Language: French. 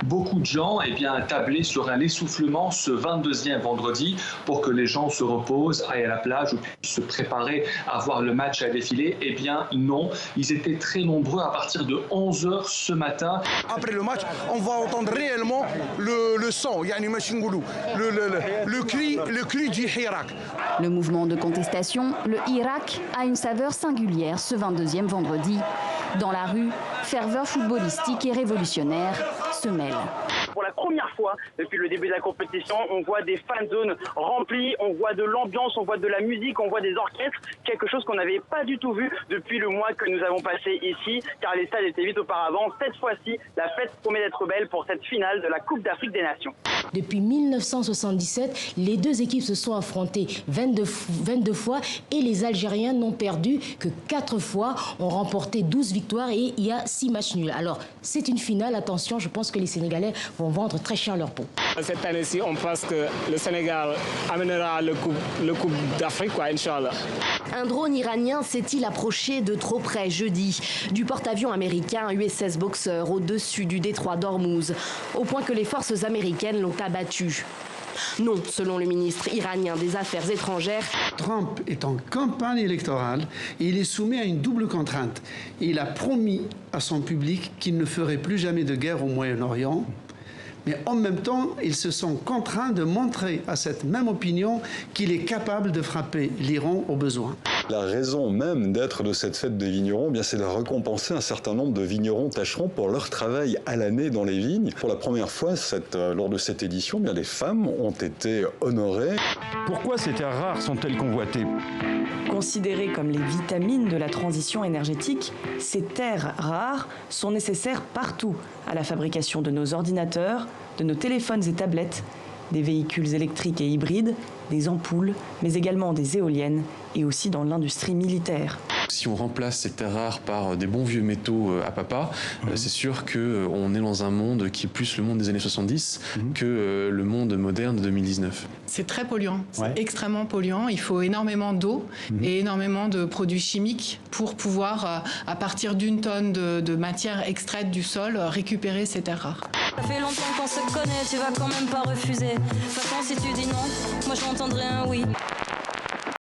Beaucoup de gens tablaient sur un essoufflement ce 22e vendredi pour que les gens se reposent, aillent à la plage ou puissent se préparer à voir le match à défiler. Eh bien non, ils étaient très nombreux à partir de 11h ce matin. Après le match, on va entendre réellement le son, le cri du Hirak. Le mouvement de contestation, le Hirak, a une saveur singulière ce 22e vendredi. Dans la rue, ferveur footballistique et révolutionnaire se mêlent. Pour la première fois depuis le début de la compétition, on voit des fan zones remplies, on voit de l'ambiance, on voit de la musique, on voit des orchestres, quelque chose qu'on n'avait pas du tout vu depuis le mois que nous avons passé ici, car les stades étaient vides auparavant. Cette fois-ci, la fête promet d'être belle pour cette finale de la Coupe d'Afrique des Nations. Depuis 1977, les deux équipes se sont affrontées 22 fois et les Algériens n'ont perdu que 4 fois, ont remporté 12 victoires et il y a 6 matchs nuls. Alors, c'est une finale, attention, je pense que les Sénégalais vont vendre très cher leur peau. Cette année-ci, on pense que le Sénégal amènera le Coupe d'Afrique, Inch'Allah. Un drone iranien s'est-il approché de trop près jeudi du porte-avions américain USS Boxer au-dessus du détroit d'Ormuz, au point que les forces américaines l'ont abattu? Non, selon le ministre iranien des Affaires étrangères. Trump est en campagne électorale et il est soumis à une double contrainte. Il a promis à son public qu'il ne ferait plus jamais de guerre au Moyen-Orient. Mais en même temps, ils se sont contraints de montrer à cette même opinion qu'il est capable de frapper l'Iran au besoin. La raison même d'être de cette fête des vignerons, c'est de récompenser un certain nombre de vignerons tâcherons pour leur travail à l'année dans les vignes. Pour la première fois, lors de cette édition, les femmes ont été honorées. Pourquoi ces terres rares sont-elles convoitées? Considérées comme les vitamines de la transition énergétique, ces terres rares sont nécessaires partout, à la fabrication de nos ordinateurs, de nos téléphones et tablettes, des véhicules électriques et hybrides, des ampoules, mais également des éoliennes et aussi dans l'industrie militaire. Si on remplace ces terres rares par des bons vieux métaux à papa, c'est sûr qu'on est dans un monde qui est plus le monde des années 70 que le monde moderne de 2019. C'est très polluant, c'est extrêmement polluant. Il faut énormément d'eau et énormément de produits chimiques pour pouvoir, à partir d'une tonne de matière extraite du sol, récupérer ces terres rares. Ça fait longtemps qu'on se connaît, tu vas quand même pas refuser. De toute façon, si tu dis non, moi je m'entendrai un oui.